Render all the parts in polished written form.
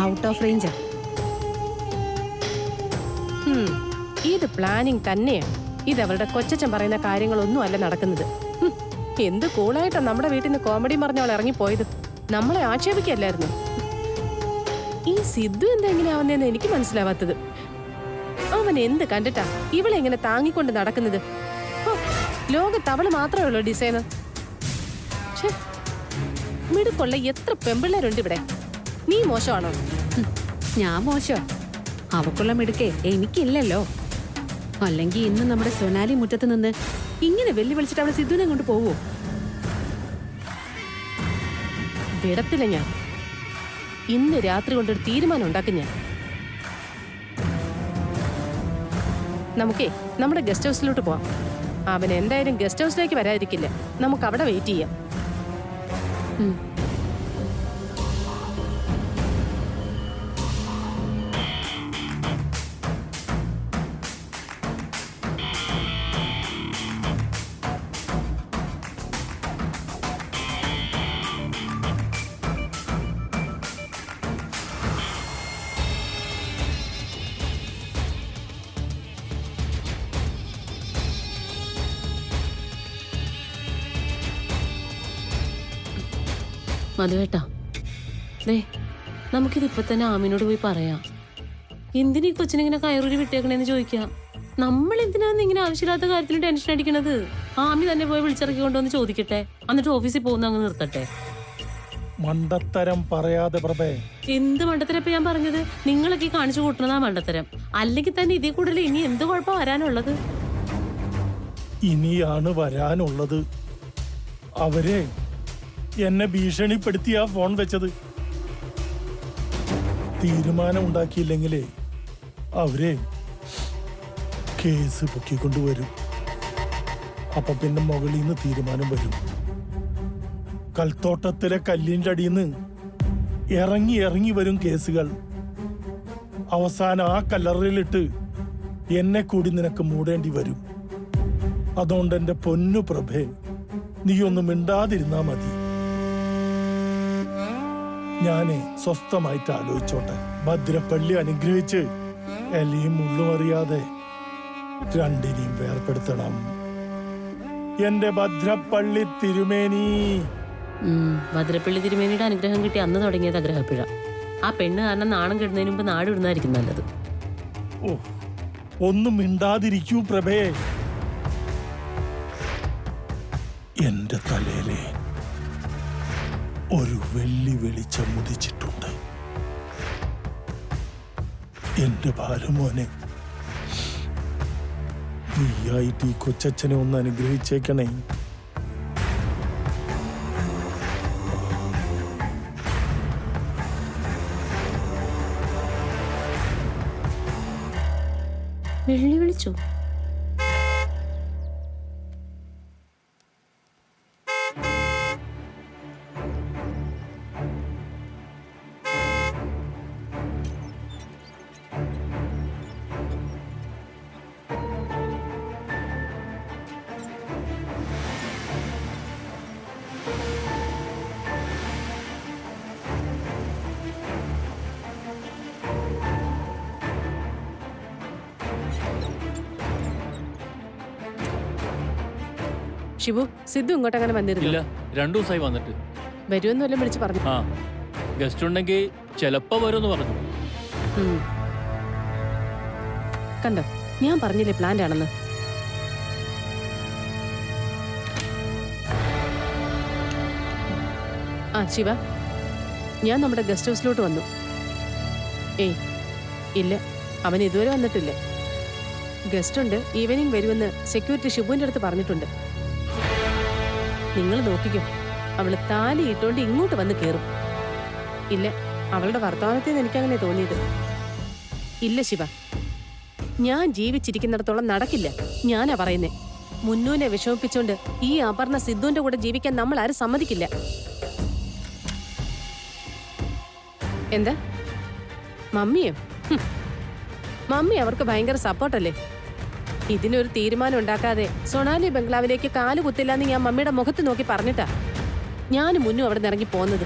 Out of റേഞ്ചാ. ഇത് planning തന്നെയാണ്. ഇത് അവരുടെ കൊച്ചച്ഛൻ പറയുന്ന കാര്യങ്ങളൊന്നും അല്ല നടക്കുന്നത്. എന്ത് കൂളായിട്ടാ നമ്മുടെ വീട്ടിൽ നിന്ന് കോമഡി പറഞ്ഞ അവൾ ഇറങ്ങിപ്പോയത്. നമ്മളെ ആക്ഷേപിക്കല്ലായിരുന്നു. ഈ സിദ്ധു എന്താ ഇങ്ങനെ ആവുന്നതെന്ന് എനിക്ക് മനസ്സിലാവാത്തത്. അവൻ എന്ത് കണ്ടിട്ടാ ഇവളെ ഇങ്ങനെ താങ്ങിക്കൊണ്ട് നടക്കുന്നത്? ലോകത്ത് അവള് മാത്രമേ ഉള്ളൂ ഡിസൈനർ. മിടുക്കുള്ള എത്ര പെമ്പിള്ളേരുണ്ട് ഇവിടെ. നീ മോശമാണോ? ഞാൻ മോശോ? അവക്കുള്ള മിടുക്കേ എനിക്കില്ലല്ലോ. അല്ലെങ്കിൽ ഇന്ന് നമ്മുടെ സൊനാലി മുറ്റത്ത് നിന്ന് ഇങ്ങനെ വെല്ലുവിളിച്ചിട്ട് അവിടെ സിദ്ധുവിനെ കൊണ്ട് പോവോ? വിടത്തില്ല ഞാൻ. ഇന്ന് രാത്രി കൊണ്ടൊരു തീരുമാനം ഉണ്ടാക്കും ഞാൻ. നമുക്കേ നമ്മുടെ ഗസ്റ്റ് ഹൗസിലോട്ട് പോവാം. അവൻ എന്തായാലും ഗസ്റ്റ് ഹൗസിലേക്ക് വരാതിരിക്കില്ല. നമുക്ക് അവിടെ വെയിറ്റ് ചെയ്യാം. മധുവേട്ടാ, ദേ നമുക്കിത് ഇപ്പൊ തന്നെ ആമിനോട് പോയി പറയാം. എന്തിനീ കൊച്ചിനിങ്ങനെ കയറൂരി വിട്ടേക്കണേന്ന് ചോദിക്കാം. നമ്മൾ എന്തിനാന്ന് ഇങ്ങനെ ആവശ്യമില്ലാത്ത കാര്യത്തിന് ടെൻഷൻ അടിക്കണത്? ആമി തന്നെ പോയി വിളിച്ചിറക്കി കൊണ്ടുവന്ന് ചോദിക്കട്ടെ. എന്നിട്ട് ഓഫീസിൽ പോകുന്ന അങ്ങ് നിർത്തട്ടെ. മണ്ടത്തരം പറയാതെ പ്രഭേ. എന്ത് മണ്ടത്തരം ഞാൻ പറഞ്ഞത്? നിങ്ങളൊക്കെ കാണിച്ചു കൂട്ടണതാ മണ്ടത്തരം. അല്ലെങ്കിൽ തന്നെ ഇതിൽ കൂടുതൽ ഇനി എന്ത് കുഴപ്പം വരാനുള്ളത്? ഇനിയാണ് വരാനുള്ളത്. അവരെ എന്നെ ഭീഷണിപ്പെടുത്തിയാ ഫോൺ വെച്ചത്. തീരുമാനം ഉണ്ടാക്കിയില്ലെങ്കിലേ അവരെ കേസ് പൊക്കിക്കൊണ്ടുവരും. അപ്പൊ പിന്നെ മുകളിൽ നിന്ന് തീരുമാനം വരും. കൽത്തോട്ടത്തിലെ കല്ലിൻ്റെ അടിയിൽ നിന്ന് ഇറങ്ങി ഇറങ്ങി വരും കേസുകൾ. അവസാനം ആ കല്ലറയിലിട്ട് എന്നെ കൂടി നിനക്ക് മൂടേണ്ടി വരും. അതുകൊണ്ട് എന്റെ പൊന്നു പ്രഭേ, നീ ഒന്നും മിണ്ടാതിരുന്നാ മതി. ഞാനേ സ്വസ്ഥമായിട്ട് ആലോചിച്ചോട്ടെ. ഭദ്രപ്പള്ളി അനുഗ്രഹിച്ച് എലിയും മുള്ളും അറിയാതെ രണ്ടിനെയും വേർപ്പെടുത്തണം. എന്റെ ഭദ്രപ്പള്ളി തിരുമേനി. ഭദ്രപ്പള്ളി തിരുമേനിയുടെ അനുഗ്രഹം കിട്ടി അന്ന് തുടങ്ങിയത് ആഗ്രഹപ്പിഴ. ആ പെണ്ണ് കാരണം നാണം കെടുന്നതിന് മുമ്പ് നാട് വിടുന്നതായിരിക്കും നല്ലത്. ഓ, ഒന്നും മിണ്ടാതിരിക്കൂ പ്രഭേ. എന്റെ തലയിലെ ഒരു വെള്ളി വെളിച്ചം ഉദിച്ചിട്ടുണ്ട്. എന്റെ ഭാരമോനെ, നീയായിട്ട് ഈ കൊച്ചച്ഛനെ ഒന്ന് അനുഗ്രഹിച്ചേക്കണേ. വെള്ളി വിളിച്ചു. ഷിബു, സിദ്ധു ഇങ്ങോട്ട് അങ്ങനെ വന്നിരുന്നില്ല. 2 ദിവസമായി വന്നിട്ട്. വരുമെന്ന് വല്ലതും വിളിച്ച് പറഞ്ഞു. ആ, ഗസ്റ്റ് ഉണ്ടെങ്കിൽ ചിലപ്പോ വരുമെന്ന് പറഞ്ഞു. കണ്ടോ, ഞാൻ പറഞ്ഞില്ലേ പ്ലാന്റ് ആണെന്ന്. ആ ശിവ, ഞാൻ നമ്മുടെ ഗസ്റ്റ് ഹൗസിലോട്ട് വന്നു. ഏയ് ഇല്ല, അവൻ ഇതുവരെ വന്നിട്ടില്ല. ഗസ്റ്റ് ഉണ്ട്, ഈവനിങ് വരുമെന്ന് സെക്യൂരിറ്റി ഷിബുവിന്റെ അടുത്ത് പറഞ്ഞിട്ടുണ്ട്. നിങ്ങൾ നോക്കിക്കും, അവള് താലി ഇട്ടോണ്ട് ഇങ്ങോട്ട് വന്ന് കേറും. ഇല്ല, അവളുടെ വർത്തമാനത്തിൽ നിന്ന് എനിക്കങ്ങനെ തോന്നിയത്. ഇല്ല ശിവ, ഞാൻ ജീവിച്ചിരിക്കുന്നിടത്തോളം നടക്കില്ല. ഞാനാ പറയുന്നേ. മുന്നൂനെ വിഷമിപ്പിച്ചോണ്ട് ഈ അപർണ സിദ്ധുവിന്റെ കൂടെ ജീവിക്കാൻ നമ്മൾ ആരും സമ്മതിക്കില്ല. എന്താ മമ്മിയോ? മമ്മി അവർക്ക് ഭയങ്കര സപ്പോർട്ടല്ലേ. ഇതിനൊരു തീരുമാനം ഉണ്ടാക്കാതെ സൊണാലി ബംഗ്ലാവിലേക്ക് കാല് കുത്തില്ലാന്ന് ഞാൻ മമ്മിയുടെ മുഖത്ത് നോക്കി പറഞ്ഞിട്ടാ ഞാനും മുന്നും അവിടെ നിന്ന് ഇറങ്ങി പോന്നത്.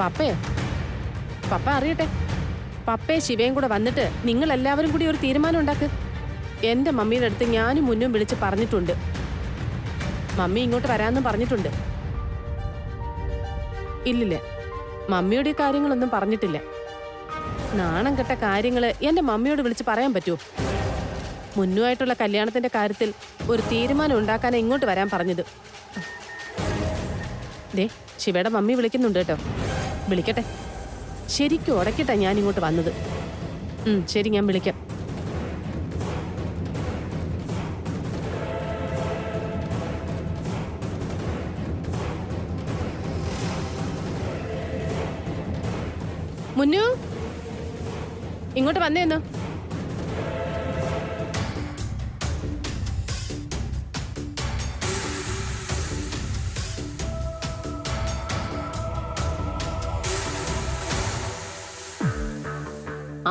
പപ്പയോ? പപ്പ അറിയട്ടെ. പപ്പയും ശിവയും കൂടെ വന്നിട്ട് നിങ്ങൾ എല്ലാവരും കൂടി ഒരു തീരുമാനം ഉണ്ടാക്ക്. എന്റെ മമ്മിയുടെ അടുത്ത് ഞാനും മുന്നും വിളിച്ച് പറഞ്ഞിട്ടുണ്ട്. മമ്മി ഇങ്ങോട്ട് വരാമെന്നും പറഞ്ഞിട്ടുണ്ട്. ഇല്ലില്ല, മമ്മിയുടെ ഈ കാര്യങ്ങളൊന്നും പറഞ്ഞിട്ടില്ല. നാണം കെട്ട കാര്യങ്ങള് എന്റെ മമ്മിയോട് വിളിച്ച് പറയാൻ പറ്റുമോ? മുന്നുമായിട്ടുള്ള കല്യാണത്തിന്റെ കാര്യത്തിൽ ഒരു തീരുമാനം ഉണ്ടാക്കാനാ ഇങ്ങോട്ട് വരാൻ പറഞ്ഞത്. ദേ, ശിവയുടെ മമ്മി വിളിക്കുന്നുണ്ട് കേട്ടോ. വിളിക്കട്ടെ. ശരിക്കും ഉടക്കിട്ടാ ഞാൻ ഇങ്ങോട്ട് വന്നത്. ശരി, ഞാൻ വിളിക്കാം. മുന്നു, ഇങ്ങോട്ട് വന്നേന്നു.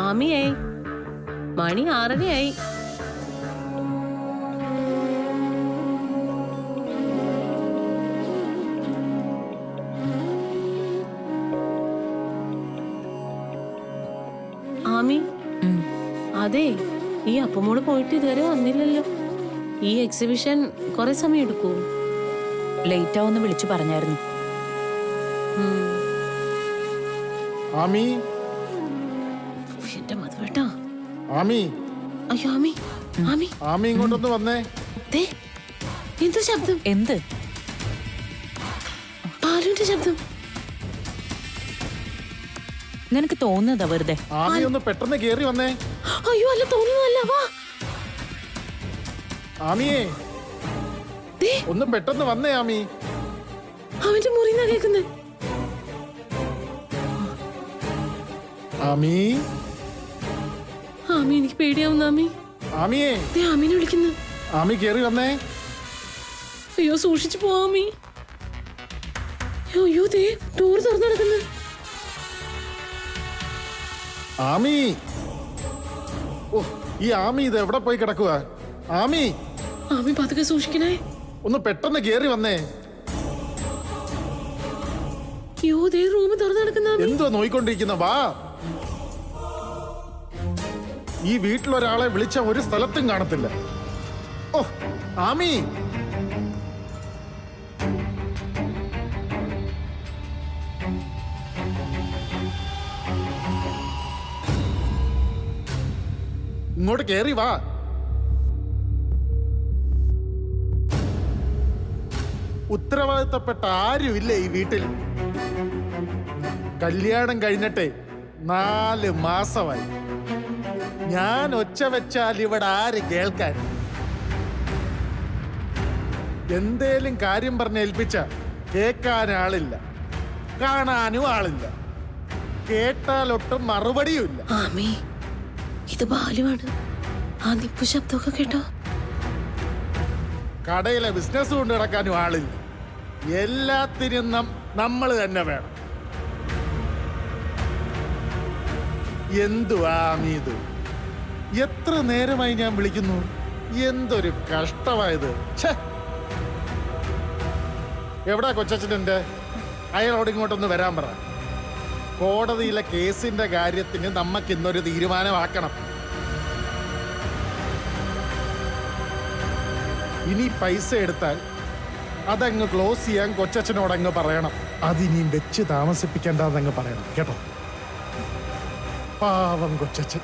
ആമിയായി, മണി 6:30 ആമി, അതെ, ഈ അപ്പമോള് പോയിട്ട് ഇതുവരെ വന്നില്ലല്ലോ. ഈ എക്സിബിഷൻ കുറെ സമയം എടുക്കൂ? ലേറ്റ് ആവുമെന്ന് വിളിച്ചു പറഞ്ഞായിരുന്നു. ആമി, എന്റെ മധുവേട്ടാ. ആമി, അയ്യോ ആമി, ആമി, ആമി ഇങ്ങോട്ടൊന്ന് വന്നേ. ദേ, എന്ത് ശബ്ദം? എന്ത്? പാലുവിന്റെ ശബ്ദം. നിനക്ക് തോന്നുന്നതാ വെറുതെ. ആമി ഒന്ന് പെട്ടെന്ന് കേറി വന്നേ. അയ്യോ, അല്ല, തോന്നുന്നതല്ല. വാ. ആമിയേ, ഒന്ന് പെട്ടെന്ന് വന്നേ. ആമി, അവന്റെ മുറിന്നാ കേൾക്കുന്നത്. ആമി, ആമി, എനിക്ക് പേടിയാവുന്ന. ആമി, ആമിയേ, ദേ ആമീനെ വിളിക്കുന്നു. ആമി കേറി വന്നേ. അയ്യോ, സൂക്ഷിച്ചു പോവാമി. അയ്യോ, ദേ ഡോറ് തുറന്നു നടക്കുന്നു. ആമി, ഓ, ഈ ആമി ഇത് എവിടെ പോയി കിടക്കുക? ആമി, ആമി പതുക്കെ സൂക്ഷിക്കണേ. ഒന്ന് പെട്ടെന്ന് കേറി വന്നേ. അയ്യോ, ദേ റൂം തുറന്നു നടക്കുന്ന. എന്തുവാ നോയിക്കൊണ്ടിരിക്കുന്ന? വാ. ഈ വീട്ടിലൊരാളെ വിളിച്ച ഒരു സ്ഥലത്തും കാണത്തില്ല. ഓ, ആമി, ഇങ്ങോട്ട് കേറി വാ. ഉത്തരവാദിത്തപ്പെട്ട ആരുമില്ല ഈ വീട്ടിൽ. കല്യാണം കഴിഞ്ഞിട്ട് 4 മാസമായി. ഞാൻ ഒച്ച വെച്ചാൽ ഇവിടെ ആര് കേൾക്കാൻ? എന്തേലും കാര്യം പറഞ്ഞ് ഏൽപ്പിച്ച കേൾക്കാൻ ആളില്ല, കാണാനും ആളില്ല, കേട്ടാലൊട്ടും മറുപടിയുമില്ല. ആമി, ഇത് ബാലുവാണ്. ആ നിപ്പു ശബ്ദമൊക്കെ കേട്ടോ? കടയിലെ ബിസിനസ് കൊണ്ട് നടക്കാനും ആളില്ല. എല്ലാത്തിനും നമ്മൾ തന്നെ വേണം. എന്തുവാ ഇത്? എത്ര നേരമായി ഞാൻ വിളിക്കുന്നു. എന്തൊരു കഷ്ടമായത്. എവിടാ കൊച്ചച്ഛൻ്റെ? അയാളോട് ഇങ്ങോട്ടൊന്ന് വരാൻ പറ. കോടതിയിലെ കേസിന്റെ കാര്യത്തിന് നമുക്ക് ഇന്നൊരു തീരുമാനമാക്കണം. ഇനി പൈസ എടുത്താൽ അതങ്ങ് ക്ലോസ് ചെയ്യാൻ കൊച്ചച്ഛനോടങ്ങ് പറയണം. അതിനിയും വെച്ച് താമസിപ്പിക്കേണ്ടതങ്ങ് പറയണം, കേട്ടോ? പാവം കൊച്ചച്ഛൻ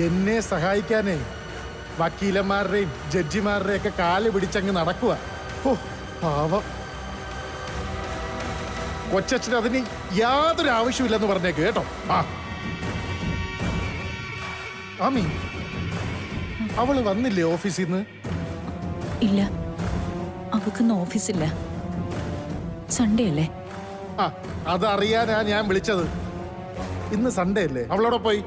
എന്നെ സഹായിക്കാനേ വക്കീലന്മാരുടെയും ജഡ്ജിമാരുടെയും ഒക്കെ കാല് പിടിച്ചങ്ങ് നടക്കുക. ഓ, പാവം കൊച്ചച്ഛന് അതിന് യാതൊരു ആവശ്യമില്ലെന്ന് പറഞ്ഞേക്ക്, കേട്ടോ? ആ ആമി, അവള് വന്നില്ലേ ഓഫീസിൽ നിന്ന്? ഇല്ല, അവൾക്കൊന്നും ഓഫീസില്ല. സൺഡേ അല്ലേ? ആ, അതറിയാനാ ഞാൻ വിളിച്ചത്. ഇന്ന് സൺഡേ അല്ലേ? അവളോടെ പോയി.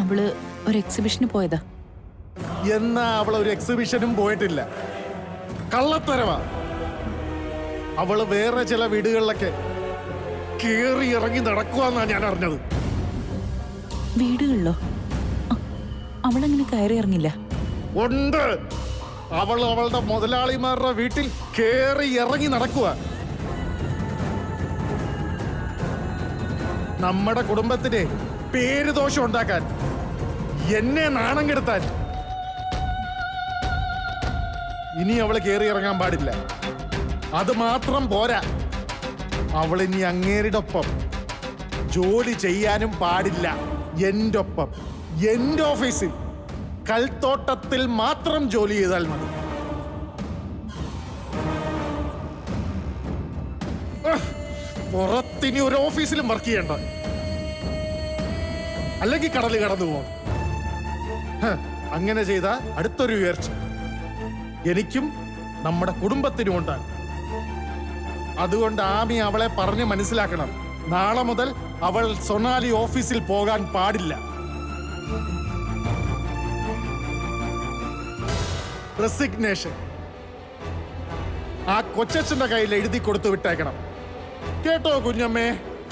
അവള് ഒരു എക്സിബിഷന് പോയതാ. എന്നാ അവൾ ഒരു എക്സിബിഷനും പോയിട്ടില്ല. കള്ളത്തരവാ. അവള് വേറെ ചില വീടുകളിലൊക്കെ കേറി ഇറങ്ങി നടക്കുവാന്നാ ഞാൻ അറിഞ്ഞത്. വീടുകളിലോ? അവളങ്ങനെ കയറി ഇറങ്ങില്ല. ഉണ്ട്. അവൾ അവളുടെ മുതലാളിമാരുടെ വീട്ടിൽ കേറി ഇറങ്ങി നടക്കുക. നമ്മുടെ കുടുംബത്തിന് പേര് ദോഷം ഉണ്ടാക്കാൻ, എന്നെ നാണം കെടുത്താൻ. ഇനി അവള് കേറി ഇറങ്ങാൻ പാടില്ല. അത് മാത്രം പോരാ, അവളിനി അങ്ങേരുടെ ഒപ്പം ജോലി ചെയ്യാനും പാടില്ല. എൻ്റെ ഒപ്പം, എൻ്റെ ഓഫീസിൽ കൽത്തോട്ടത്തിൽ മാത്രം ജോലി ചെയ്താൽ മതി. പുറത്തിനി ഒരു ഓഫീസിലും വർക്ക് ചെയ്യണ്ട, അല്ലെങ്കിൽ കടല് കടന്നു പോകണം. അങ്ങനെ ചെയ്ത അടുത്തൊരു ഉയർച്ച എനിക്കും നമ്മുടെ കുടുംബത്തിനും ഉണ്ടാകും. അതുകൊണ്ട് ആമി അവളെ പറഞ്ഞ് മനസ്സിലാക്കണം. നാളെ മുതൽ അവൾ സൊനാലി ഓഫീസിൽ പോകാൻ പാടില്ല. റെസിഗ്നേഷൻ ആ കൊച്ചച്ഛന്റെ കയ്യിൽ എഴുതി കൊടുത്തു വിട്ടേക്കണം. കേട്ടോ കുഞ്ഞമ്മേ?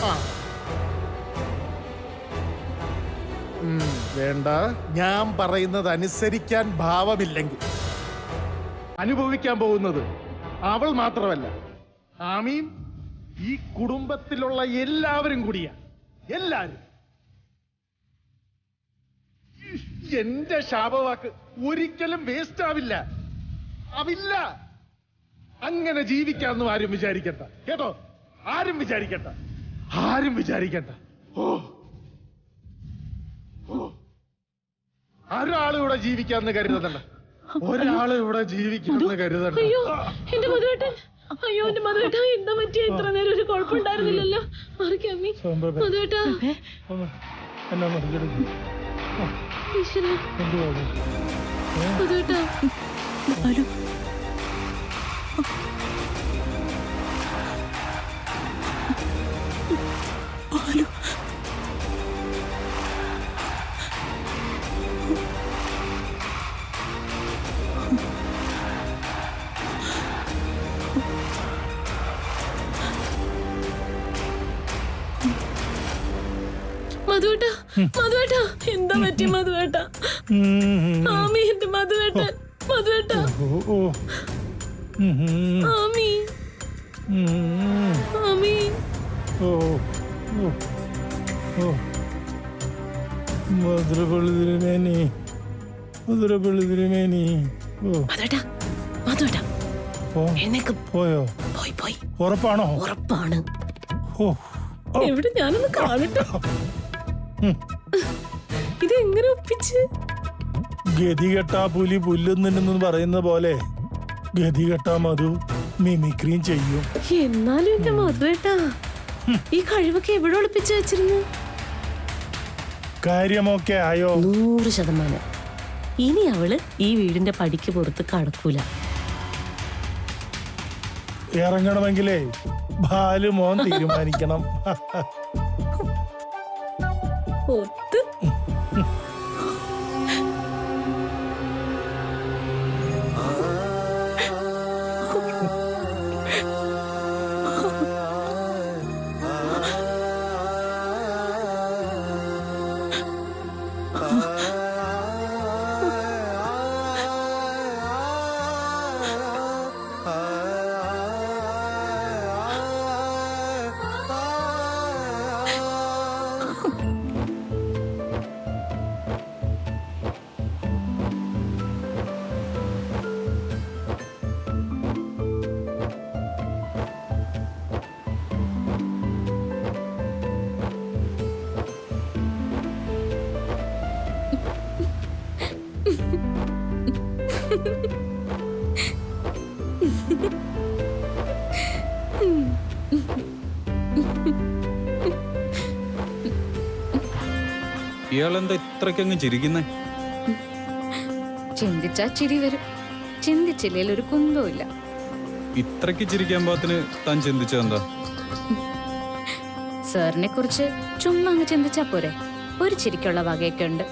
ആ വേണ്ട, ഞാൻ പറയുന്നത് അനുസരിക്കാൻ ഭാവമില്ലെങ്കിൽ അനുഭവിക്കാൻ പോകുന്നത് അവൾ മാത്രമല്ല, ആമീൻ ഈ കുടുംബത്തിലുള്ള എല്ലാവരും കൂടിയാ. എല്ലാരും. എന്റെ ശാപവാക്ക് ഒരിക്കലും വേസ്റ്റ് ആവില്ല. ആവില്ല. അങ്ങനെ ജീവിക്കാമെന്നും ആരും വിചാരിക്കണ്ട. കേട്ടോ? ആരും വിചാരിക്കണ്ട. ആരും വിചാരിക്കണ്ട. ഒരാളും ഇവിടെ ജീവിക്കാന്ന് കരുതണ്ട. ഒരാളും ഇവിടെ ജീവിക്കാന്ന് കരുതണ്ട. അയ്യോ എന്റെ മധുവേട്ടൻ, അയ്യോ എന്റെ മധുവേട്ടാ, എന്താ പറ്റിയ? ഇത്ര നേരം ഒരു കുഴപ്പമുണ്ടായിരുന്നില്ലല്ലോ. മറിക്കമ്മി മധുവേട്ടാ, എന്നാ മറികടക്കും? ഈശ്വരാ, മധുവേട്ടാ. ബാലു, ബാലു, മധുവേട്ടാ, മധുവേട്ടാ, എന്താ പറ്റിയ മധുവേട്ടാ? ആമി എന്റെ മധുവേട്ടൻ, മധുവേട്ടാ, ആമി, ആമി. മധുരപള്ളിതിരുമേനി, മധുരപള്ളിതിരുമേനി. മധുവേട്ടാ, മധുവേട്ടാ, എഴുന്നേക്ക്. പോയോ? പോയി പോയി. ഉറപ്പാണോ? ഉറപ്പാണ്. ഓ, എവിടെ ഞാനൊന്ന് കാണട്ടെ. ഇത് എങ്ങനെ ഒപ്പിച്ച്? ഗതികെട്ടാ പുലി പുല്ലുന്നില്ലെന്ന് പറയുന്ന പോലെ ഗതികെട്ടാ മധു മിമിക്രിയും ചെയ്യും. എന്നാലും എന്റെ മധുവേട്ടാ, ഈ കഴിവൊക്കെ എവിടെ ഒളിപ്പിച്ചു വെച്ചിരുന്നു? കാര്യമൊക്കെ ആയോ? 100%. ഇനി അവള് ഈ വീടിന്റെ പടിക്ക് പുറത്ത് കടക്കൂല. ഇറങ്ങണമെങ്കിലേ ബാലു മോൻ തീരുമാനിക്കണം. ഒത്ത് ഇയാളെന്താ ഇത്രയ്ക്കങ്ങ് ചിരിക്കുന്നേ? ചിന്തിച്ചാ ചിരി വരും, ചിന്തിച്ചില്ലേൽ ഒരു കുന്തമില്ല. ഇത്രയ്ക്ക് ചിരിക്കാൻ പാകത്തിന് താൻ ചിന്തിച്ചതെന്താ? സാറിനെ കുറിച്ച് ചുമ്മാ അങ്ങ് ചിന്തിച്ചാ പോരെ, ഒരു ചിരിക്കുള്ള വകയൊക്കെ ഉണ്ട്.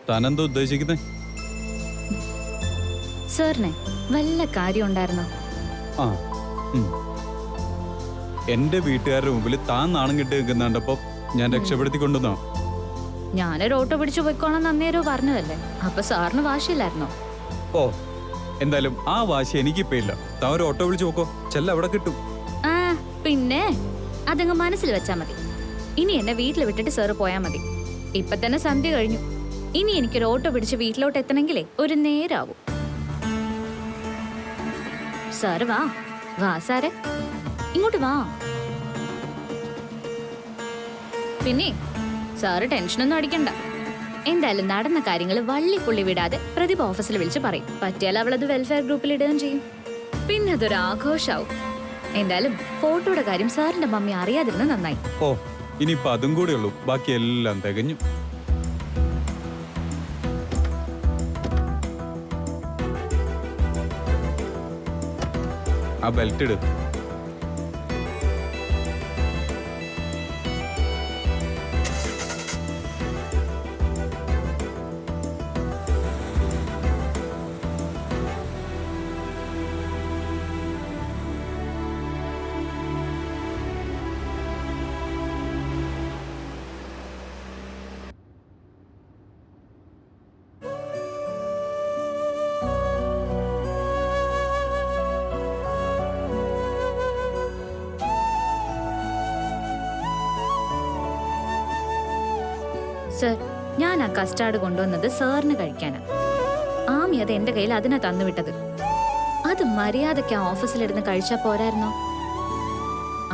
താനെന്താ ഉദ്ദേശിക്കുന്നേ? സാറിനെ വല്ല കാര്യം ഉണ്ടായിരുന്നോ? ആ, എന്റെ വീട്ടുകാരുടെ മുമ്പിൽ താൻ നാണം കെട്ടി നിൽക്കുന്നുണ്ടപ്പോ ഞാൻ രക്ഷപ്പെടുത്തിക്കൊണ്ടുവന്നോ? ഞാനൊരു ഓട്ടോ പിടിച്ചു പോയിക്കോണം അന്നേരോ പറഞ്ഞതല്ലേ, അപ്പൊ സാറിന് വാശിയില്ലായിരുന്നോ? ഓ, എന്തായാലും ആ വാശി എനിക്കിപ്പോ ഇല്ല. താൻ ഒരു ഓട്ടോ വിളിച്ചു നോക്കോ, ചെല്ല അവിടെ കിട്ടും. ആ പിന്നെ അതങ്ങ് മനസ്സിൽ വെച്ചാ മതി. ഇനി എന്നെ വീട്ടിൽ വിട്ടിട്ട് സാറ് പോയാ മതി. ഇപ്പൊ തന്നെ സന്ധ്യ കഴിഞ്ഞു. ഇനി എനിക്കൊരു ഓട്ടോ പിടിച്ച് വീട്ടിലോട്ട് എത്തണമെങ്കിലേ ഒരു നേരാവും. സാറ് വാ വാ സാറെ, ഇങ്ങോട്ട് വാ. പിന്നെ സാറ് ടെൻഷനൊന്നും അടിക്കണ്ട. എന്തായാലും നടന്ന കാര്യങ്ങൾ വള്ളിപ്പുള്ളി വിടാതെ പ്രതിഭ ഓഫീസിൽ വിളിച്ച് പറയും. പറ്റിയാൽ അവളത് വെൽഫെയർ ഗ്രൂപ്പിൽ ഇടുകയും ചെയ്യും. പിന്നെ അതൊരു ആഘോഷാവും. എന്തായാലും ഫോട്ടോയുടെ കാര്യം സാറിന്റെ മമ്മി അറിയാതിരുന്ന നന്നായി. ഓ, ഇനിയിപ്പോ അതും കൂടെ ഉള്ളൂ, ബാക്കി എല്ലാം തികഞ്ഞു. ആ ബെൽറ്റ് ഇട്. സർ, ഞാൻ ആ കസ്റ്റാർഡ് കൊണ്ടുവന്നത് സാറിന് കഴിക്കാനാ. ആമി അത് എന്റെ കയ്യിൽ അതിനാ തന്നുവിട്ടത്. അത് മര്യാദയ്ക്ക് ആ ഓഫീസിലിരുന്ന് കഴിച്ചാ പോരായിരുന്നോ?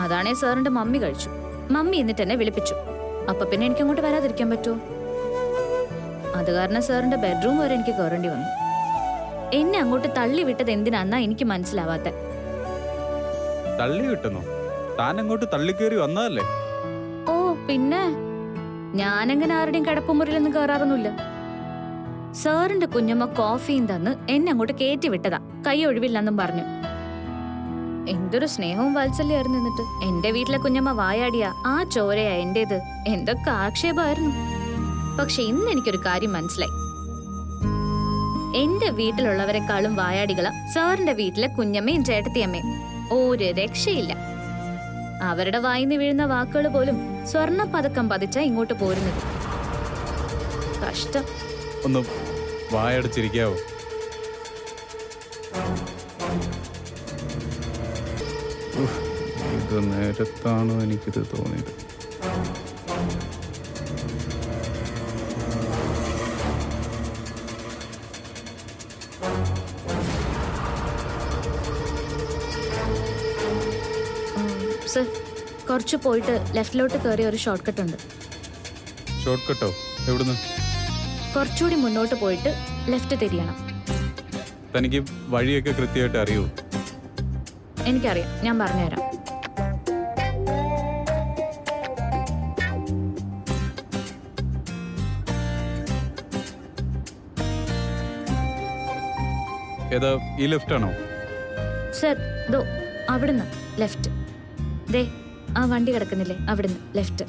അതാണേ സാറിന്റെ മമ്മി കഴിച്ചു. മമ്മി എന്നിട്ട് എന്നെ വിളിപ്പിച്ചു. അപ്പൊ പിന്നെ എനിക്ക് അങ്ങോട്ട് വരാതിരിക്കാൻ പറ്റുമോ? അത് കാരണം സാറിന്റെ ബെഡ്റൂം വരെ എനിക്ക് കയറേണ്ടി വന്നു. എന്നെ അങ്ങോട്ട് തള്ളി വിട്ടത് എന്തിനാന്നാ എനിക്ക് മനസ്സിലാവാത്ത. തള്ളി കിട്ടുന്നു? താൻ അങ്ങോട്ട് തള്ളിക്കേറി വന്നതല്ലേ? ഓ പിന്നെ, ഞാനെങ്ങനെ ആരുടെയും കിടപ്പുമുറിയിലൊന്നും കയറാറൊന്നുമില്ല. സാറിന്റെ കുഞ്ഞമ്മ കോഫിയും തന്ന് എന്നെ അങ്ങോട്ട് കയറ്റി വിട്ടതാ, കൈ ഒഴിവില്ലെന്നും പറഞ്ഞു. എന്തൊരു സ്നേഹവും വാത്സല്യമായിരുന്നു. എന്നിട്ട് എന്റെ വീട്ടിലെ കുഞ്ഞമ്മ വായാടിയ ആ ചോരയാ എന്റേത്. എന്തൊക്കെ ആക്ഷേപമായിരുന്നു. പക്ഷെ ഇന്ന് എനിക്കൊരു കാര്യം മനസ്സിലായി. എന്റെ വീട്ടിലുള്ളവരെക്കാളും വായാടികളാ സാറിന്റെ വീട്ടിലെ കുഞ്ഞമ്മയും ചേട്ടത്തിയമ്മയും. ഒരു രക്ഷയില്ല. അവരുടെ വായിന്ന് വീഴുന്ന വാക്കുകൾ പോലും സ്വർണ്ണ പതക്കം പതിച്ചാ ഇങ്ങോട്ട് പോരുന്നത്. കഷ്ടം. ഒന്ന് വായടച്ചിരിക്കാവോ? ഇത് നേരത്താണോ എനിക്കിത് തോന്നിയത്? സർ, കുറച്ച് പോയിട്ട് ലെഫ്റ്റിലോട്ട് കയറിയ ഒരു ഷോർട്ട് കട്ട് ഉണ്ട്. ഷോർട്ട് കട്ടോ? എവിടുന്ന്? കുറച്ചുകൂടി മുന്നോട്ട് പോയിട്ട് ലെഫ്റ്റ് തിരിയണം. തനിക്ക് വഴിയൊക്കെ കൃത്യമായിട്ട് അറിയൂ? എനിക്കറിയാം, ഞാൻ പറഞ്ഞുതരാം. ഏതാ, ഈ ലെഫ്റ്റ് ആണോ? സർ, ദോ അവിടുന്ന് ലെഫ്റ്റ്. ദേ ആ വണ്ടി കിടക്കുന്നില്ലേ, അവിടുന്ന് ലെഫ്റ്റ്.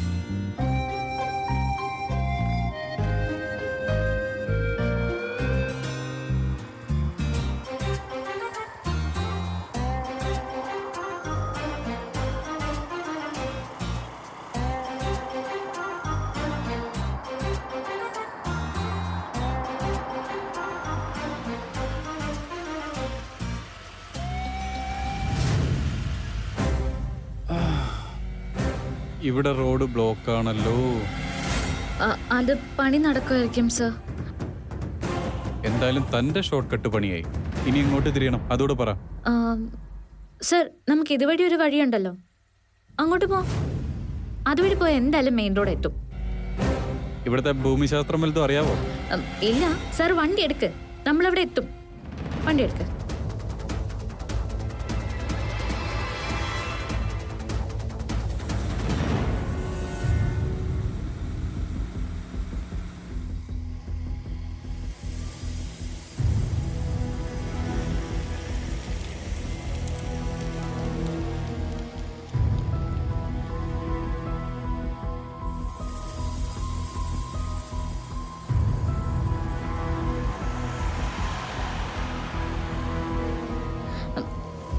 ഇവിടെ റോഡ് ബ്ലോക്ക് ആണല്ലോ. അത് പണി നടക്കുമായിരിക്കും സർ. എന്തായാലും തന്റെ ഷോർട്ട് കട്ട് പണിയായി. ഇനി ഇങ്ങോട്ട് തിരിയണം, അതോടെ പറ. സർ, നമുക്ക് ഇതുവഴി ഒരു വഴിയുണ്ടല്ലോ, അങ്ങോട്ട് പോ. അതുവഴി പോയാൽ എന്തായാലും മെയിൻ റോഡ് എത്തും. ഇവിടുത്തെ ഭൂമിശാസ്ത്രം വലുതും അറിയാവോ? ഇല്ല സർ, വണ്ടി എടുക്ക്, നമ്മളവിടെ എത്തും. വണ്ടി എടുക്ക്.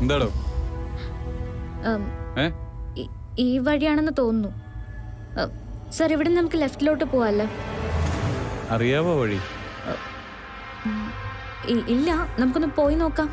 എന്താടോ? ഈ വഴിയാണെന്ന് തോന്നുന്നു സർ. ഇവിടെ നമുക്ക് ലെഫ്റ്റിലോട്ട് പോവാല്ലേ? അറിയാവോ വഴി? ഇല്ല, നമുക്കൊന്ന് പോയി നോക്കാം.